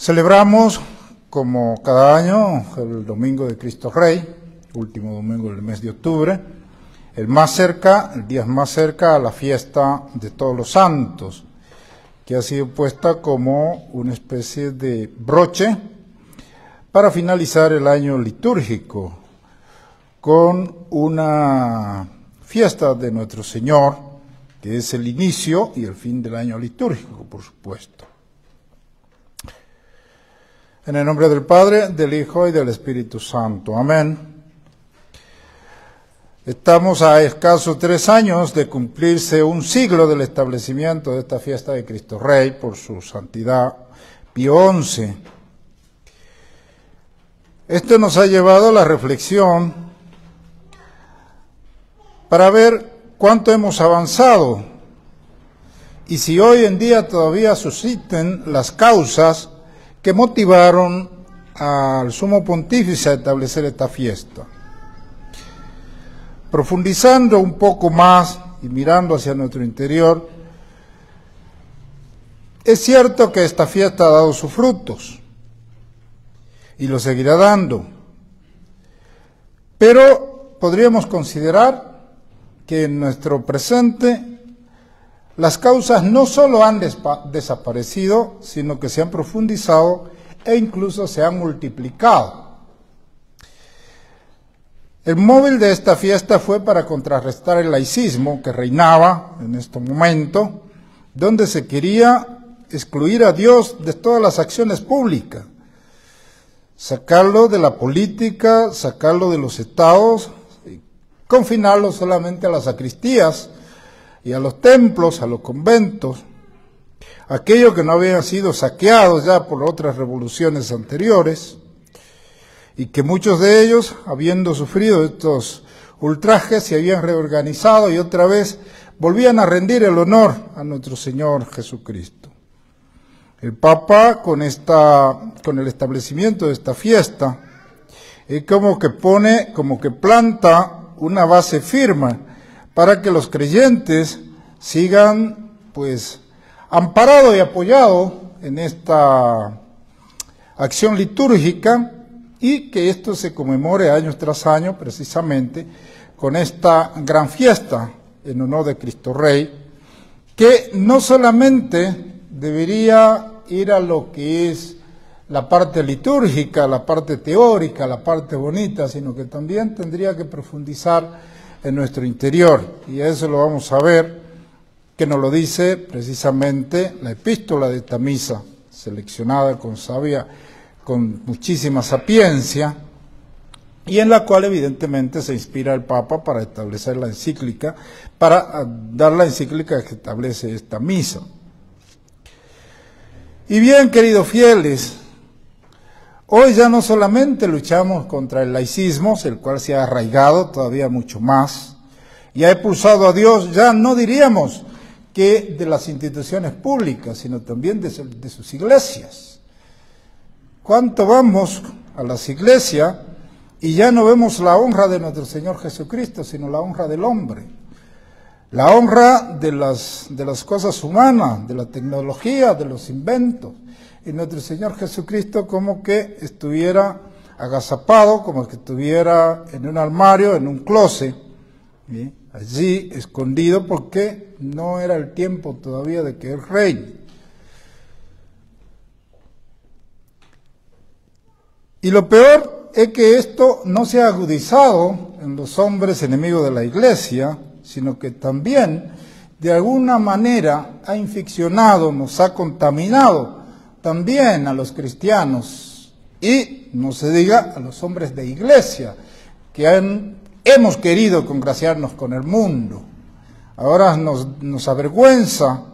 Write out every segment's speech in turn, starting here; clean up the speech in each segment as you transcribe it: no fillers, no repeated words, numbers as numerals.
Celebramos, como cada año, el Domingo de Cristo Rey, último domingo del mes de octubre, el día más cerca a la fiesta de Todos los Santos, que ha sido puesta como una especie de broche para finalizar el año litúrgico con una fiesta de Nuestro Señor, que es el inicio y el fin del año litúrgico, por supuesto. En el nombre del Padre, del Hijo y del Espíritu Santo. Amén. Estamos a escasos 3 años de cumplirse un siglo del establecimiento de esta fiesta de Cristo Rey por su santidad Pío XI. Esto nos ha llevado a la reflexión para ver cuánto hemos avanzado y si hoy en día todavía subsisten las causas que motivaron al Sumo Pontífice a establecer esta fiesta. Profundizando un poco más y mirando hacia nuestro interior, es cierto que esta fiesta ha dado sus frutos y lo seguirá dando, pero podríamos considerar que en nuestro presente las causas no solo han desaparecido, sino que se han profundizado e incluso se han multiplicado. El móvil de esta fiesta fue para contrarrestar el laicismo que reinaba en este momento, donde se quería excluir a Dios de todas las acciones públicas, sacarlo de la política, sacarlo de los estados, confinarlo solamente a las sacristías y a los templos, a los conventos, aquellos que no habían sido saqueados ya por otras revoluciones anteriores, y que muchos de ellos, habiendo sufrido estos ultrajes, se habían reorganizado y otra vez volvían a rendir el honor a nuestro Señor Jesucristo. El Papa, con el establecimiento de esta fiesta, es como que planta una base firme para que los creyentes sigan, amparados y apoyados en esta acción litúrgica y que esto se conmemore año tras año precisamente con esta gran fiesta en honor de Cristo Rey, que no solamente debería ir a lo que es la parte litúrgica, la parte teórica, la parte bonita, sino que también tendría que profundizar en nuestro interior, y eso lo vamos a ver, que nos lo dice precisamente la epístola de esta misa, seleccionada con muchísima sapiencia, y en la cual evidentemente se inspira el Papa para establecer la encíclica, para dar la encíclica que establece esta misa. Y bien, queridos fieles, hoy ya no solamente luchamos contra el laicismo, el cual se ha arraigado todavía mucho más, y ha expulsado a Dios, ya no diríamos que de las instituciones públicas, sino también de sus iglesias. ¿Cuánto vamos a las iglesias y ya no vemos la honra de nuestro Señor Jesucristo, sino la honra del hombre? La honra de las cosas humanas, de la tecnología, de los inventos. Y nuestro Señor Jesucristo como que estuviera agazapado, como que estuviera en un armario, en un closet, ¿sí? Allí escondido porque no era el tiempo todavía de que Él reine. Y lo peor es que esto no se ha agudizado en los hombres enemigos de la Iglesia, sino que también de alguna manera ha inficcionado, nos ha contaminado también a los cristianos y, no se diga, a los hombres de iglesia, que hemos querido congraciarnos con el mundo. Ahora nos avergüenza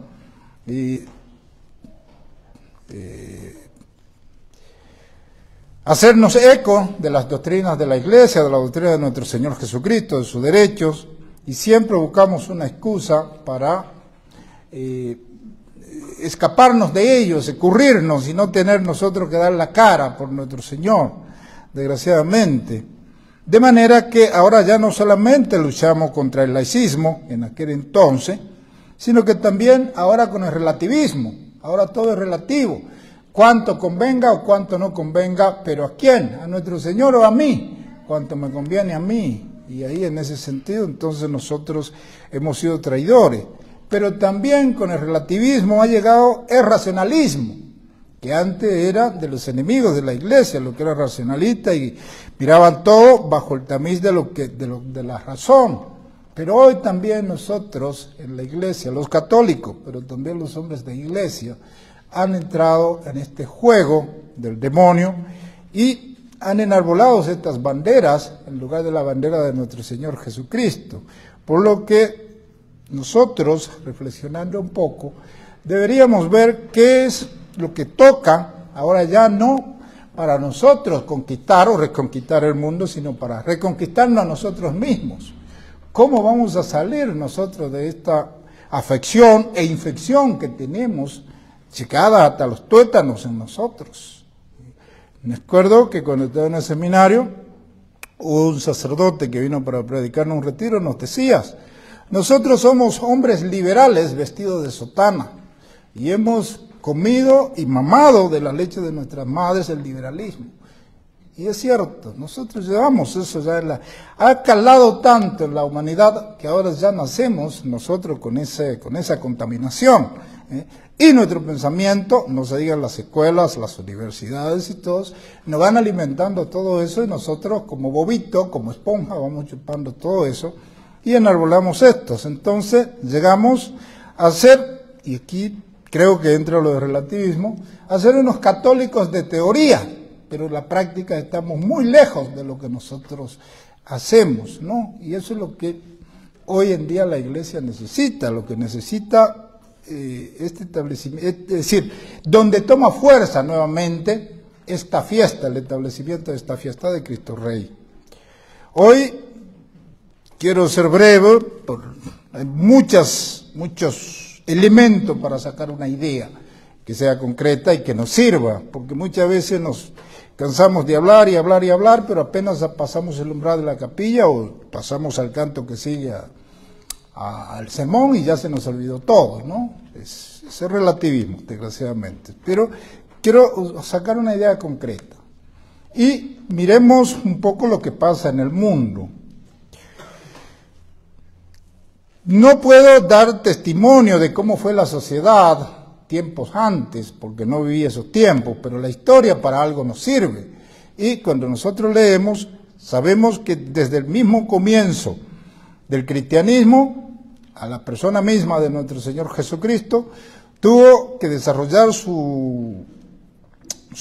hacernos eco de las doctrinas de la iglesia, de la doctrina de nuestro Señor Jesucristo, de sus derechos, y siempre buscamos una excusa para escaparnos de ellos, escurrirnos y no tener nosotros que dar la cara por nuestro Señor, desgraciadamente. De manera que ahora ya no solamente luchamos contra el laicismo en aquel entonces, sino que también ahora con el relativismo. Ahora todo es relativo. cuánto convenga o cuánto no convenga, pero ¿a quién? ¿A nuestro Señor o a mí? Cuánto me conviene a mí. Y ahí en ese sentido entonces nosotros hemos sido traidores. Pero también con el relativismo ha llegado el racionalismo, que antes era de los enemigos de la iglesia, lo que era racionalista, y miraban todo bajo el tamiz de la razón. Pero hoy también nosotros en la iglesia, los católicos, pero también los hombres de iglesia, han entrado en este juego del demonio y han enarbolado estas banderas en lugar de la bandera de nuestro Señor Jesucristo. Por lo que nosotros, reflexionando un poco, deberíamos ver qué es lo que toca, ahora ya no para nosotros conquistar o reconquistar el mundo, sino para reconquistarnos a nosotros mismos. ¿Cómo vamos a salir nosotros de esta afección e infección que tenemos, llegada hasta los tuétanos en nosotros? Me acuerdo que cuando estaba en el seminario, hubo un sacerdote que vino para predicarnos un retiro, nos decía: nosotros somos hombres liberales vestidos de sotana y hemos comido y mamado de la leche de nuestras madres el liberalismo. Y es cierto, nosotros llevamos eso ya ha calado tanto en la humanidad que ahora ya nacemos nosotros con esa contaminación, y nuestro pensamiento, no se digan las escuelas, las universidades y todos, nos van alimentando todo eso y nosotros como bobito, como esponja, vamos chupando todo eso y enarbolamos estos. Entonces llegamos a ser, y aquí creo que entra lo de relativismo, a ser unos católicos de teoría, pero en la práctica estamos muy lejos de lo que nosotros hacemos, ¿no? Y eso es lo que hoy en día la iglesia necesita, lo que necesita este establecimiento, es decir, donde toma fuerza nuevamente esta fiesta, el establecimiento de esta fiesta de Cristo Rey. Hoy quiero ser breve, hay muchos elementos para sacar una idea que sea concreta y que nos sirva, porque muchas veces nos cansamos de hablar y hablar y hablar, pero apenas pasamos el umbral de la capilla o pasamos al canto que sigue al sermón y ya se nos olvidó todo, ¿no? Es relativismo, desgraciadamente. Pero quiero sacar una idea concreta y miremos un poco lo que pasa en el mundo. No puedo dar testimonio de cómo fue la sociedad tiempos antes, porque no viví esos tiempos, pero la historia para algo nos sirve. Y cuando nosotros leemos, sabemos que desde el mismo comienzo del cristianismo, a la persona misma de nuestro Señor Jesucristo, tuvo que desarrollar su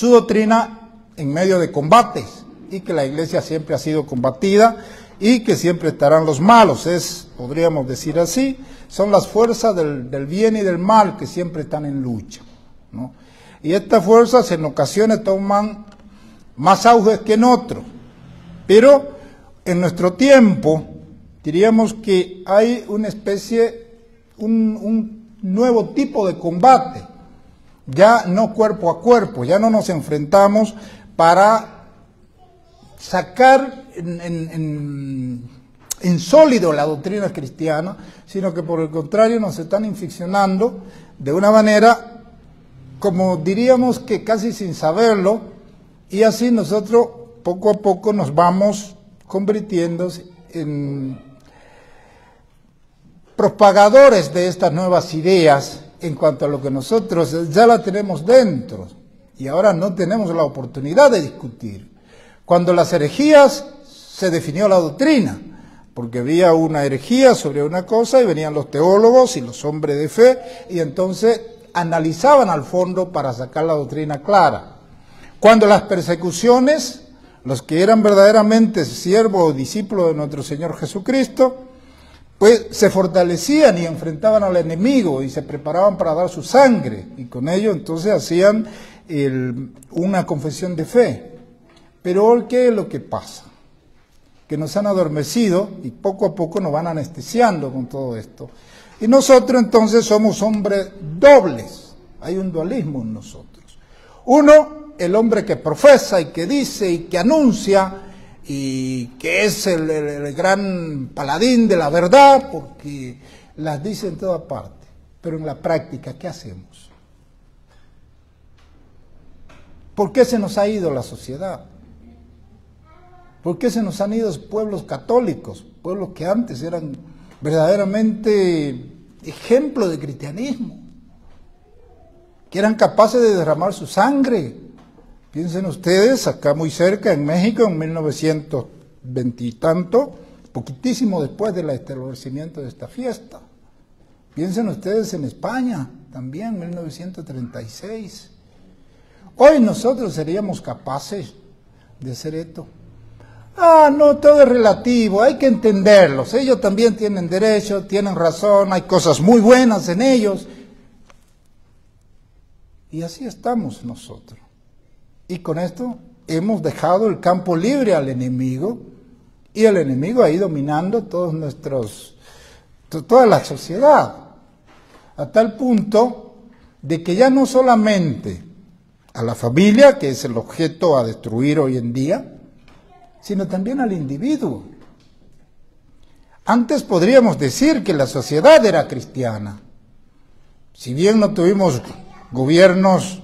doctrina en medio de combates, y que la iglesia siempre ha sido combatida, y que siempre estarán los malos, podríamos decir así, son las fuerzas del bien y del mal que siempre están en lucha, ¿no? Y estas fuerzas en ocasiones toman más auge que en otros, pero en nuestro tiempo diríamos que hay una especie, un nuevo tipo de combate, ya no cuerpo a cuerpo, ya no nos enfrentamos para sacar en sólido la doctrina cristiana, sino que por el contrario nos están inficcionando de una manera, como diríamos que casi sin saberlo, y así nosotros poco a poco nos vamos convirtiendo en propagadores de estas nuevas ideas en cuanto a lo que nosotros ya la tenemos dentro y ahora no tenemos la oportunidad de discutir. Cuando las herejías se definió la doctrina, porque había una herejía sobre una cosa y venían los teólogos y los hombres de fe y entonces analizaban al fondo para sacar la doctrina clara. Cuando las persecuciones, los que eran verdaderamente siervos o discípulos de nuestro Señor Jesucristo, pues se fortalecían y enfrentaban al enemigo y se preparaban para dar su sangre, y con ello entonces hacían una confesión de fe. Pero hoy, ¿qué es lo que pasa? Que nos han adormecido y poco a poco nos van anestesiando con todo esto. Y nosotros entonces somos hombres dobles, hay un dualismo en nosotros. Uno, el hombre que profesa y que dice y que anuncia, y que es el gran paladín de la verdad, porque las dice en toda parte. Pero en la práctica, ¿qué hacemos? ¿Por qué se nos ha ido la sociedad? ¿Por qué se nos han ido pueblos católicos? Pueblos que antes eran verdaderamente ejemplo de cristianismo, que eran capaces de derramar su sangre. Piensen ustedes, acá muy cerca, en México, en 1920 y tanto, poquitísimo después del establecimiento de esta fiesta. Piensen ustedes en España, también, en 1936. Hoy nosotros seríamos capaces de hacer esto. Ah, no, todo es relativo, hay que entenderlos. Ellos también tienen derecho, tienen razón, hay cosas muy buenas en ellos. Y así estamos nosotros. Y con esto hemos dejado el campo libre al enemigo, y el enemigo ahí dominando toda la sociedad, a tal punto de que ya no solamente a la familia, que es el objeto a destruir hoy en día, sino también al individuo. Antes podríamos decir que la sociedad era cristiana. Si bien no tuvimos gobiernos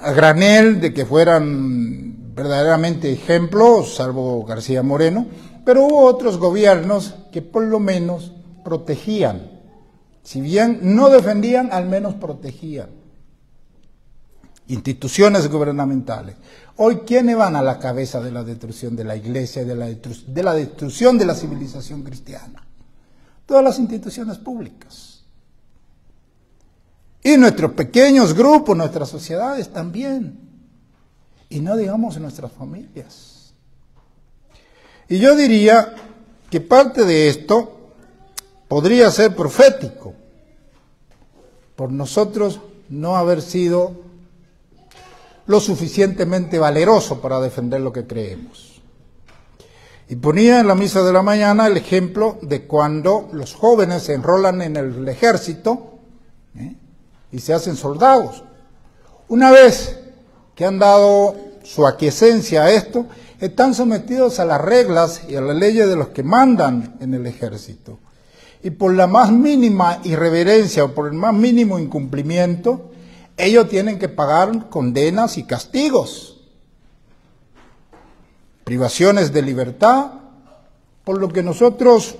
a granel de que fueran verdaderamente ejemplos, salvo García Moreno, pero hubo otros gobiernos que por lo menos protegían. Si bien no defendían, al menos protegían. Instituciones gubernamentales. Hoy, ¿quiénes van a la cabeza de la destrucción de la iglesia, de la destrucción de la civilización cristiana? Todas las instituciones públicas. Y nuestros pequeños grupos, nuestras sociedades también. Y no digamos nuestras familias. Y yo diría que parte de esto podría ser profético, por nosotros no haber sido lo suficientemente valeroso para defender lo que creemos. Y ponía en la misa de la mañana el ejemplo de cuando los jóvenes se enrolan en el ejército y se hacen soldados. Una vez que han dado su aquiescencia a esto, están sometidos a las reglas y a las leyes de los que mandan en el ejército. Y por la más mínima irreverencia o por el más mínimo incumplimiento, ellos tienen que pagar condenas y castigos, privaciones de libertad, por lo que nosotros,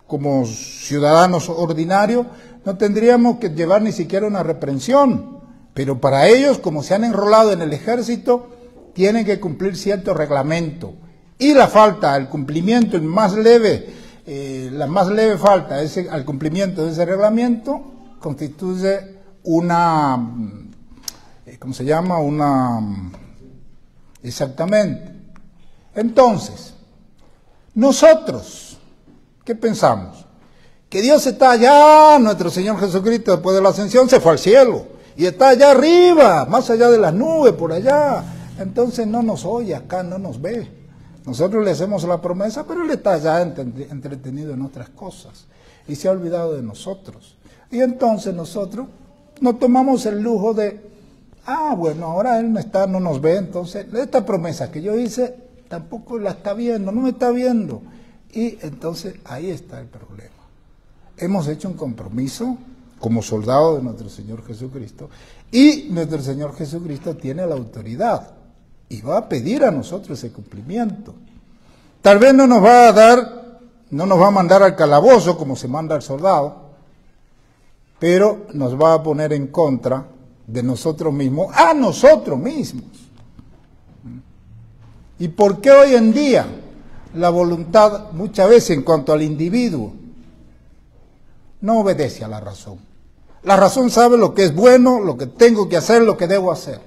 como ciudadanos ordinarios, no tendríamos que llevar ni siquiera una reprensión, pero para ellos, como se han enrolado en el ejército, tienen que cumplir cierto reglamento, y la falta, el cumplimiento, la más leve falta al cumplimiento de ese reglamento, constituye una, ¿cómo se llama? Exactamente. Entonces, nosotros, ¿qué pensamos? Que Dios está allá, nuestro Señor Jesucristo después de la ascensión se fue al cielo, y está allá arriba, más allá de las nubes, por allá. Entonces no nos oye acá, no nos ve. Nosotros le hacemos la promesa, pero Él está allá entretenido en otras cosas, y se ha olvidado de nosotros. Y entonces nosotros no tomamos el lujo de, bueno, ahora Él no está, no nos ve, entonces esta promesa que yo hice tampoco la está viendo, no me está viendo. Y entonces ahí está el problema. Hemos hecho un compromiso como soldados de nuestro Señor Jesucristo, y nuestro Señor Jesucristo tiene la autoridad y va a pedir a nosotros ese cumplimiento. Tal vez no nos va a mandar al calabozo como se manda al soldado, pero nos va a poner en contra de nosotros mismos, a nosotros mismos. ¿Y por qué hoy en día la voluntad, muchas veces en cuanto al individuo, no obedece a la razón? La razón sabe lo que es bueno, lo que tengo que hacer, lo que debo hacer,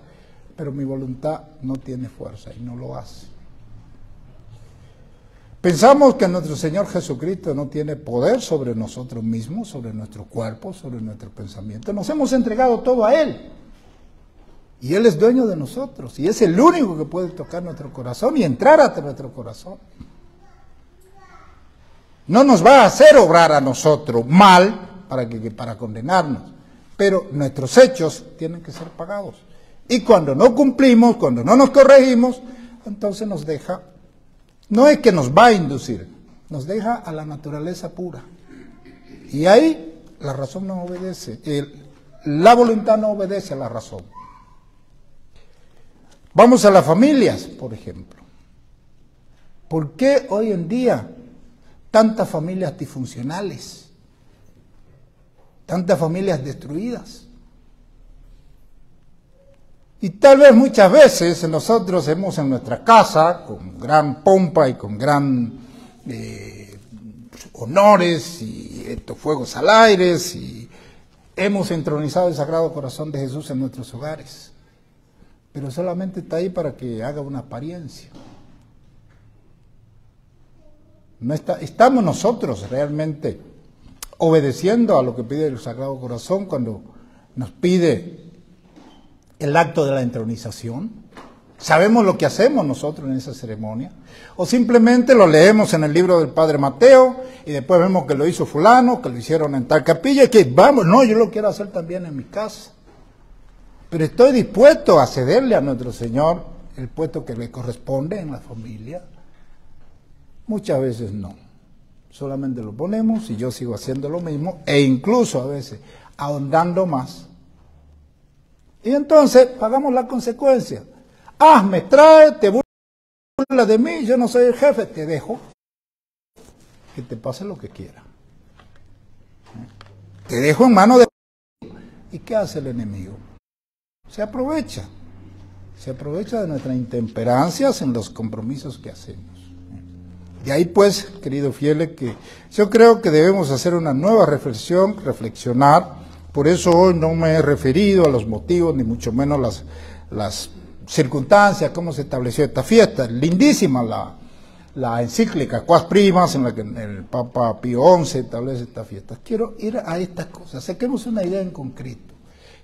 pero mi voluntad no tiene fuerza y no lo hace. Pensamos que nuestro Señor Jesucristo no tiene poder sobre nosotros mismos, sobre nuestro cuerpo, sobre nuestro pensamiento. Nos hemos entregado todo a Él. Y Él es dueño de nosotros. Y es el único que puede tocar nuestro corazón y entrar hasta nuestro corazón. No nos va a hacer obrar a nosotros mal para condenarnos. Pero nuestros hechos tienen que ser pagados. Y cuando no cumplimos, cuando no nos corregimos, entonces nos deja. No es que nos va a inducir, nos deja a la naturaleza pura. Y ahí la razón no obedece, la voluntad no obedece a la razón. Vamos a las familias, por ejemplo. ¿Por qué hoy en día tantas familias disfuncionales? Tantas familias destruidas. Y tal vez muchas veces nosotros hemos en nuestra casa, con gran pompa y con gran honores y estos fuegos al aire, y hemos entronizado el Sagrado Corazón de Jesús en nuestros hogares. Pero solamente está ahí para que haga una apariencia. No estamos nosotros realmente obedeciendo a lo que pide el Sagrado Corazón cuando nos pide el acto de la entronización. ¿Sabemos lo que hacemos nosotros en esa ceremonia? ¿O simplemente lo leemos en el libro del Padre Mateo y después vemos que lo hizo fulano, que lo hicieron en tal capilla y que vamos, no, yo lo quiero hacer también en mi casa? Pero estoy dispuesto a cederle a nuestro Señor el puesto que le corresponde en la familia. Muchas veces no. Solamente lo ponemos y yo sigo haciendo lo mismo e incluso a veces ahondando más. Y entonces pagamos la consecuencia. Me trae, te burla de mí, yo no soy el jefe, te dejo que te pase lo que quiera. Te dejo en manos de... ¿Y qué hace el enemigo? Se aprovecha de nuestras intemperancias en los compromisos que hacemos. De ahí pues, queridos fieles, que yo creo que debemos hacer una nueva reflexionar. Por eso hoy no me he referido a los motivos, ni mucho menos las circunstancias, cómo se estableció esta fiesta. Lindísima la encíclica Quas Primas, en la que el Papa Pío XI establece esta fiesta. Quiero ir a estas cosas, saquemos una idea en concreto.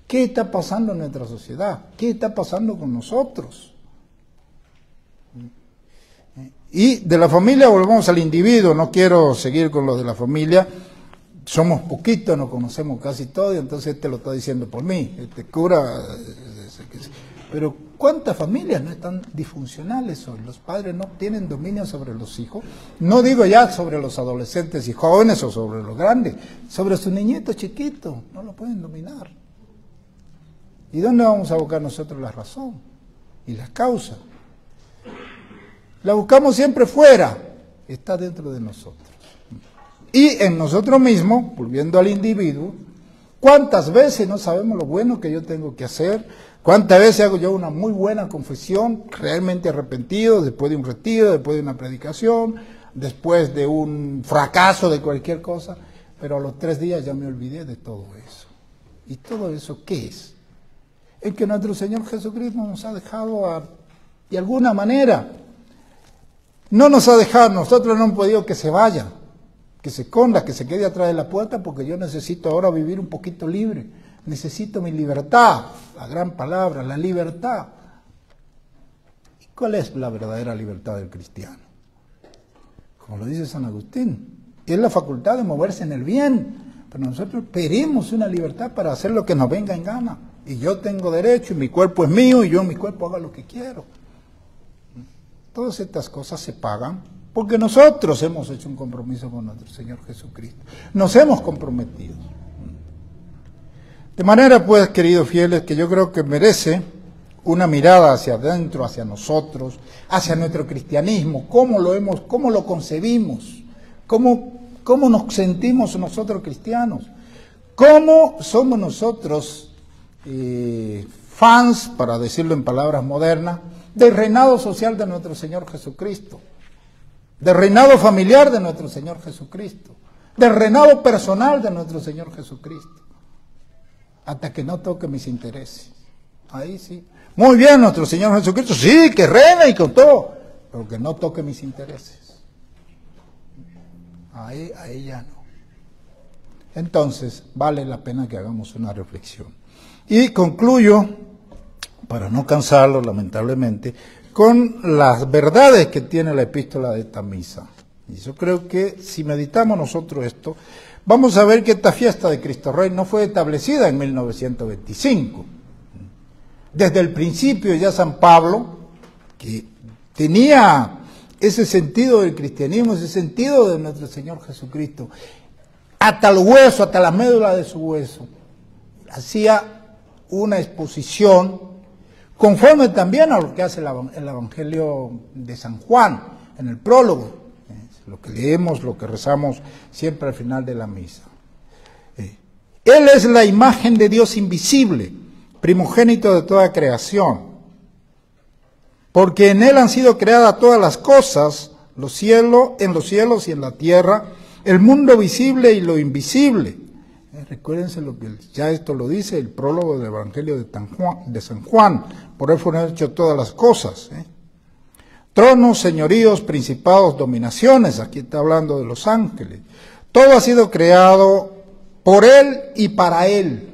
¿Qué está pasando en nuestra sociedad? ¿Qué está pasando con nosotros? Y de la familia volvamos al individuo. No quiero seguir con lo de la familia. Somos poquitos, nos conocemos casi todos, y entonces lo está diciendo por mí. Este cura... Pero ¿cuántas familias no están disfuncionales hoy? Los padres no tienen dominio sobre los hijos. No digo ya sobre los adolescentes y jóvenes o sobre los grandes, sobre sus niñitos chiquitos. No lo pueden dominar. ¿Y dónde vamos a buscar nosotros la razón y la causa? La buscamos siempre fuera, está dentro de nosotros. Y en nosotros mismos, volviendo al individuo, ¿cuántas veces no sabemos lo bueno que yo tengo que hacer? ¿Cuántas veces hago yo una muy buena confesión, realmente arrepentido, después de un retiro, después de una predicación, después de un fracaso de cualquier cosa? Pero a los 3 días ya me olvidé de todo eso. ¿Y todo eso qué es? Es que nuestro Señor Jesucristo nos ha dejado de alguna manera. No nos ha dejado, nosotros no hemos podido que se vaya, que se esconda, que se quede atrás de la puerta, porque yo necesito ahora vivir un poquito libre. Necesito mi libertad, la gran palabra, la libertad. ¿Y cuál es la verdadera libertad del cristiano? Como lo dice San Agustín, es la facultad de moverse en el bien, pero nosotros pedimos una libertad para hacer lo que nos venga en gana. Y yo tengo derecho, y mi cuerpo es mío, y yo en mi cuerpo hago lo que quiero. Todas estas cosas se pagan porque nosotros hemos hecho un compromiso con nuestro Señor Jesucristo. Nos hemos comprometido. De manera, pues, queridos fieles, que yo creo que merece una mirada hacia adentro, hacia nosotros, hacia nuestro cristianismo, cómo lo concebimos, cómo nos sentimos nosotros cristianos, cómo somos nosotros fans, para decirlo en palabras modernas, del reinado social de nuestro Señor Jesucristo, del reinado familiar de nuestro Señor Jesucristo, del reinado personal de nuestro Señor Jesucristo, hasta que no toque mis intereses. Ahí sí. Muy bien, nuestro Señor Jesucristo, sí, que reina y con todo, pero que no toque mis intereses. Ahí ya no. Entonces, vale la pena que hagamos una reflexión. Y concluyo, para no cansarlo, lamentablemente, con las verdades que tiene la epístola de esta misa. Y yo creo que si meditamos nosotros esto, vamos a ver que esta fiesta de Cristo Rey no fue establecida en 1925. Desde el principio ya San Pablo, que tenía ese sentido del cristianismo, ese sentido de nuestro Señor Jesucristo, hasta el hueso, hasta la médula de su hueso, hacía una exposición conforme también a lo que hace el Evangelio de San Juan, en el prólogo, lo que leemos, lo que rezamos siempre al final de la misa. Él es la imagen de Dios invisible, primogénito de toda creación, porque en Él han sido creadas todas las cosas, en los cielos y en la tierra, el mundo visible y lo invisible. Recuérdense lo que ya esto lo dice el prólogo del Evangelio de San Juan, por Él fueron hechas todas las cosas. Tronos, señoríos, principados, dominaciones, aquí está hablando de los ángeles. Todo ha sido creado por Él y para Él.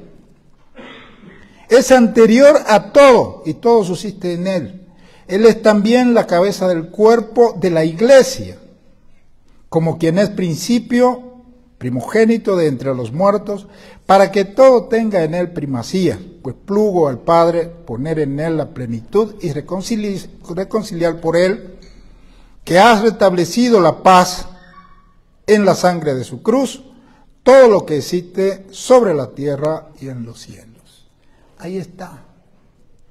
Es anterior a todo y todo subsiste en Él. Él es también la cabeza del cuerpo de la iglesia, como quien es principio, primogénito de entre los muertos, para que todo tenga en Él primacía, pues plugo al Padre poner en Él la plenitud y reconciliar por Él, que has restablecido la paz en la sangre de su cruz, todo lo que existe sobre la tierra y en los cielos. Ahí está.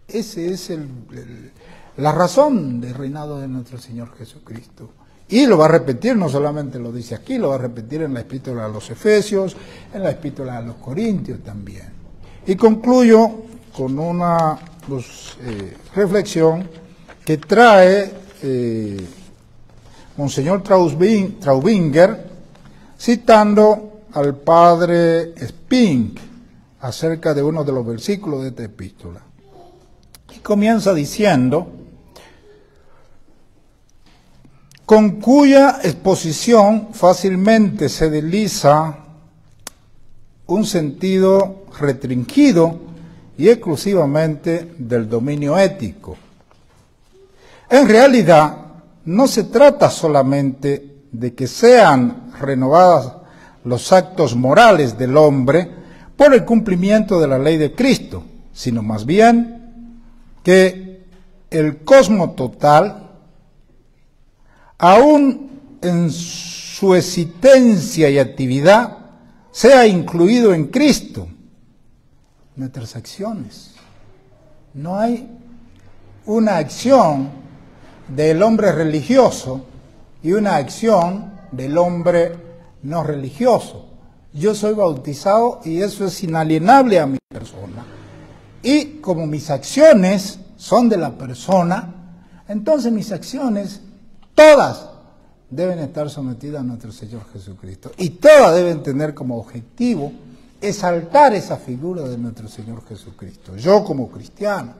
Esa es la razón del reinado de nuestro Señor Jesucristo. Y lo va a repetir, no solamente lo dice aquí, lo va a repetir en la epístola a los Efesios, en la epístola a los Corintios también. Y concluyo con una reflexión que trae Monseñor Traubinger, citando al padre Spink acerca de uno de los versículos de esta epístola. Y comienza diciendo: con cuya exposición fácilmente se desliza un sentido restringido y exclusivamente del dominio ético. En realidad, no se trata solamente de que sean renovados los actos morales del hombre por el cumplimiento de la ley de Cristo, sino más bien que el cosmos total, aún en su existencia y actividad, sea incluido en Cristo. Nuestras acciones. No hay una acción del hombre religioso y una acción del hombre no religioso. Yo soy bautizado y eso es inalienable a mi persona. Y como mis acciones son de la persona, entonces mis acciones todas deben estar sometidas a nuestro Señor Jesucristo. Y todas deben tener como objetivo exaltar esa figura de nuestro Señor Jesucristo. Yo como cristiano.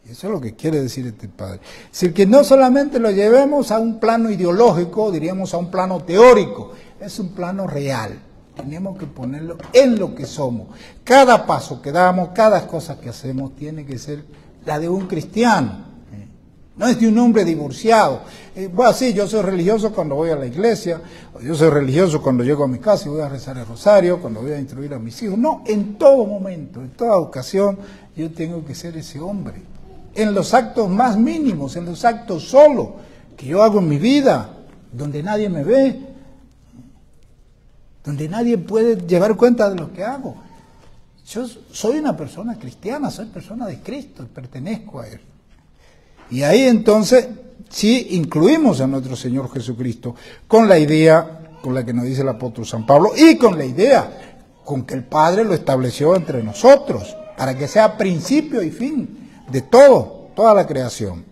Y eso es lo que quiere decir este padre. Es decir, que no solamente lo llevemos a un plano ideológico, diríamos a un plano teórico. Es un plano real. Tenemos que ponerlo en lo que somos. Cada paso que damos, cada cosa que hacemos tiene que ser la de un cristiano. No es de un hombre divorciado. Bueno, sí, yo soy religioso cuando voy a la iglesia, yo soy religioso cuando llego a mi casa y voy a rezar el rosario, cuando voy a instruir a mis hijos. No, en todo momento, en toda ocasión, yo tengo que ser ese hombre. En los actos más mínimos, en los actos solo que yo hago en mi vida, donde nadie me ve, donde nadie puede llevar cuenta de lo que hago. Yo soy una persona cristiana, soy persona de Cristo, pertenezco a Él. Y ahí entonces sí incluimos a nuestro Señor Jesucristo con la idea con la que nos dice el apóstol San Pablo y con la idea con que el Padre lo estableció entre nosotros para que sea principio y fin de toda la creación.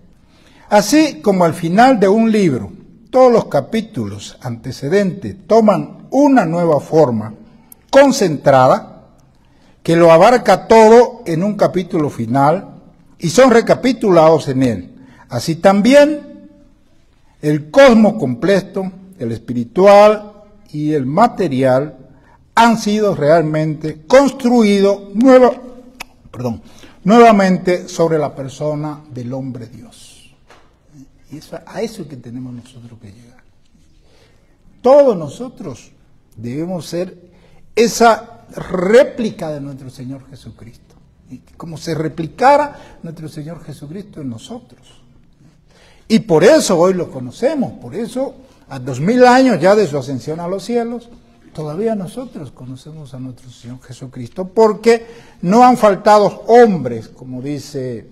Así como al final de un libro todos los capítulos antecedentes toman una nueva forma concentrada que lo abarca todo en un capítulo final y son recapitulados en él. Así también el cosmos completo, el espiritual y el material han sido realmente construidos nuevamente sobre la persona del hombre Dios. Y a eso es que tenemos nosotros que llegar. Todos nosotros debemos ser esa réplica de nuestro Señor Jesucristo. Como se replicara nuestro Señor Jesucristo en nosotros. Y por eso hoy lo conocemos, por eso a 2000 años ya de su ascensión a los cielos, todavía nosotros conocemos a nuestro Señor Jesucristo, porque no han faltado hombres, como dice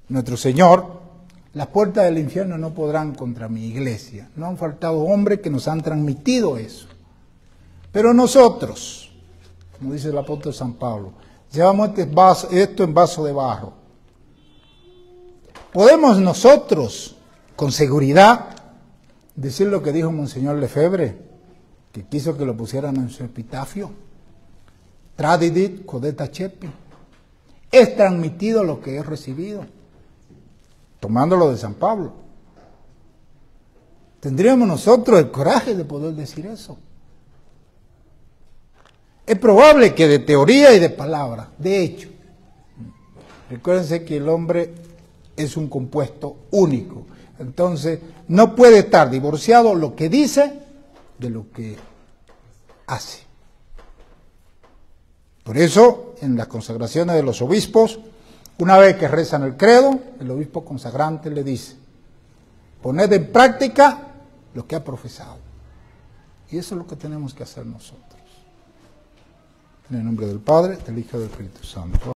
nuestro Señor, las puertas del infierno no podrán contra mi iglesia. No han faltado hombres que nos han transmitido eso. Pero nosotros, como dice el apóstol San Pablo, llevamos esto en vaso de barro. ¿Podemos nosotros, con seguridad, decir lo que dijo Monseñor Lefebvre, que quiso que lo pusieran en su epitafio? Tradidit codeta cepi. Es transmitido lo que he recibido, tomándolo de San Pablo. ¿Tendríamos nosotros el coraje de poder decir eso? Es probable que de teoría y de palabra, de hecho. Recuérdense que el hombre es un compuesto único. Entonces, no puede estar divorciado lo que dice de lo que hace. Por eso, en las consagraciones de los obispos, una vez que rezan el credo, el obispo consagrante le dice: poned en práctica lo que ha profesado. Y eso es lo que tenemos que hacer nosotros. En el nombre del Padre, del Hijo y del Espíritu Santo.